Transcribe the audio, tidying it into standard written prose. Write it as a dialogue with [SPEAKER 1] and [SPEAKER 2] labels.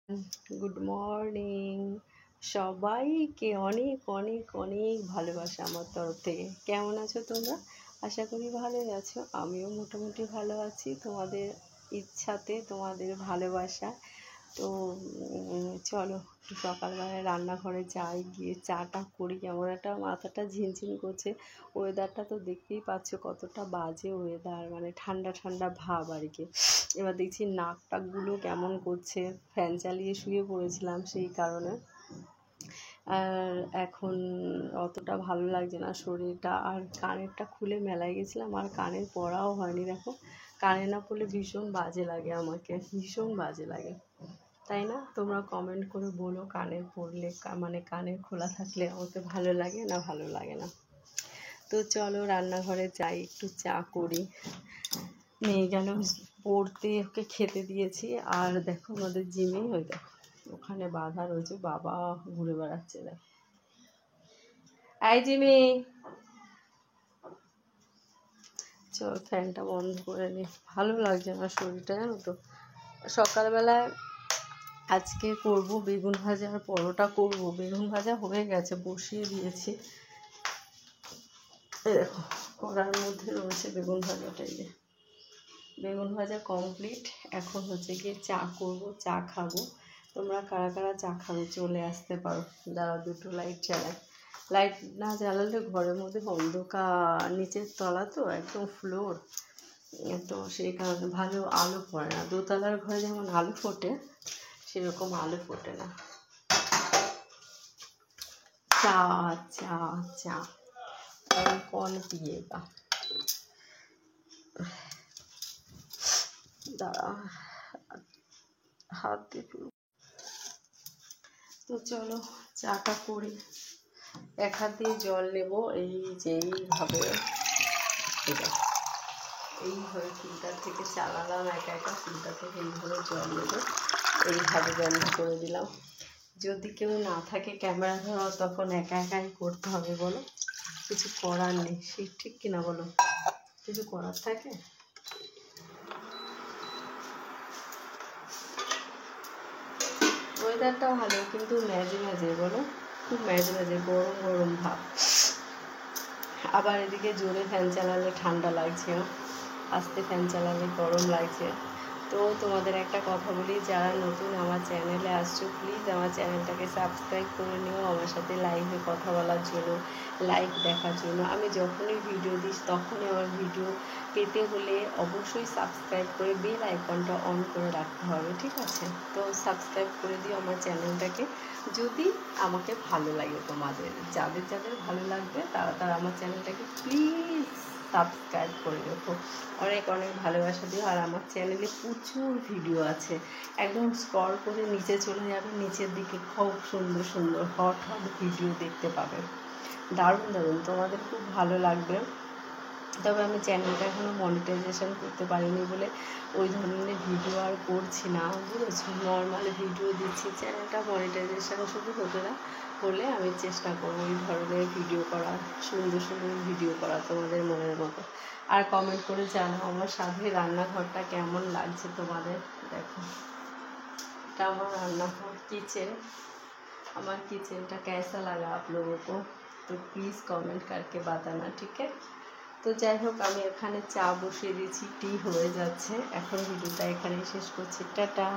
[SPEAKER 1] Good morning. সবাইকে অনেক অনেক অনেক ভালোবাসা আমার তরফ থেকে। কেমন আছো তোমরা? আশা করি ভালোই আছো। আমিও মোটামুটি ভালো আছি, তোমাদের ইচ্ছাতে, তোমাদের ভালোবাসা। তো চলো একটু সকালবেলায় রান্নাঘরে যাই, গিয়ে চাটা করি। কেমন একটা মাথাটা ঝিনঝিন করছে। ওয়েদারটা তো দেখতেই পাচ্ছ কতটা বাজে ওয়েদার, মানে ঠান্ডা ঠান্ডা ভাব আর কি। এবার দেখছি নাক টাকগুলো কেমন করছে, ফ্যান চালিয়ে শুয়ে পড়েছিলাম সেই কারণে। আর এখন অতটা ভালো লাগছে না শরীরটা। আর কানেরটা খুলে মেলায় গেছিলাম, আর কানের পরাও হয়নি। দেখো, কানে না পড়লে ভীষণ বাজে লাগে, আমাকে ভীষণ বাজে লাগে, তাই না? তোমরা কমেন্ট করে বলো, কানের পরলে মানে কানের খোলা থাকলে আমাকে ভালো লাগে না ভালো লাগে না। তো চলো রান্নাঘরে যাই, একটু চা করি। মেয়ে গেল পড়তে, ওকে খেতে দিয়েছি। আর দেখো আমাদের জিমে, ওই দেখো ওখানে বাধা রয়েছে, বাবা ঘুরে বেড়াচ্ছে। দেখো, এই জিমি, চল ফ্যানটা বন্ধ করে নি। ভালো লাগছে না শরীরটা, জানো তো। সকালবেলায় আজকে করব বেগুন ভাজা আর পরোটা করব। বেগুন ভাজা হয়ে গেছে, বসিয়ে দিয়েছি। এই দেখো কড়ার মধ্যে রয়েছে বেগুন ভাজাটাই। বেগুন ভাজা কমপ্লিট। এখন হচ্ছে গিয়ে চা করব, চা খাবো। তোমরা কারা কারা চা খাবে চলে আসতে পারো। যারা দুটো লাইট জ্বালায়, লাইট না জ্বালালে ঘরের মধ্যে অন্ধকার, নিচের তলা তো একদম ফ্লোর, তো সেই কারণে ভালো আলো পড়ে না। দোতলার ঘরে যেমন আলো ফোটে, সেরকম আলো ফোটে না। চা চা চা कौन पिएगा? দাঁড়া, হাত দিয়ে। তো চলো চাটা করি। এক হাত দিয়ে জল নেব, এই যে এইভাবে ফিল্টার থেকে চালালাম, একা একা ফিল্টার থেকে এইভাবে জল নেব। এইভাবে বন্ধ করে দিলাম। যদি কেউ না থাকে ক্যামেরা ধরা, তখন একা একাই করতে হবে, বলো। কিছু করার নেই, সে ঠিক কিনা বলো? কিছু করার থাকে? ওয়েদারটা ভালো, কিন্তু ম্যাজে ম্যাজে, বলো, খুব ম্যাজে ম্যাজে, গরম গরম ভাব। আবার এদিকে জোরে ফ্যান চালালে ঠান্ডা লাগছে, আস্তে ফ্যান চালালে গরম লাগছে। তো তোমাদের একটা কথা বলি, যারা নতুন আমার চ্যানেলে আসছো, প্লিজ আমার চ্যানেলটাকে সাবস্ক্রাইব করে নিও, আমার সাথে লাইভে কথা বলার জন্য, লাইভ দেখার জন্য। আমি যখনই ভিডিও দিই তখনই আমার ভিডিও পেতে হলে অবশ্যই সাবস্ক্রাইব করে বেল আইকনটা অন করে রাখতে হবে, ঠিক আছে? তো সাবস্ক্রাইব করে দিও আমার চ্যানেলটাকে, যদি আমাকে ভালো লাগে। তোমাদের যাদের যাদের ভালো লাগবে তারা তারা আমার চ্যানেলটাকে প্লিজ সাবস্ক্রাইব করে রেখো। অনেক অনেক ভালোবাসা দিও। আর আমার চ্যানেলে প্রচুর ভিডিও আছে, একদম স্ক্রল করে নিচে চলে যাবে, নিচের দিকে খুব সুন্দর সুন্দর হট হট ভিডিও দেখতে পাবে। দারুণ দারুণ, তোমাদের খুব ভালো লাগবে। তবে আমি চ্যানেলটা এখনও মনিটাইজেশন করতে পারিনি বলে ওই ধরনের ভিডিও আর করছি না, বুঝেছো? নর্মাল ভিডিও দিচ্ছি, চ্যানেলটা মনিটাইজেশন শুধু হলে আমি চেষ্টা করব ওই ধরনের ভিডিও করা, সুন্দর সুন্দর ভিডিও করা তোমাদের মনের মতো। আর কমেন্ট করে জানাও আমার সাথে রান্নাঘরটা কেমন লাগছে তোমাদের। দেখো, এটা আমার রান্নাঘর, किचन। আমার किचनটা कैसा लगा आप लोगों को? तो प्लीज़ कमेंट करके बताना, ठीक है? তো যাই হোক, আমি এখানে চা বসিয়ে দিয়েছি, টি হয়ে যাচ্ছে। এখন ভিডিওটা এখানেই শেষ করছি, টাটা।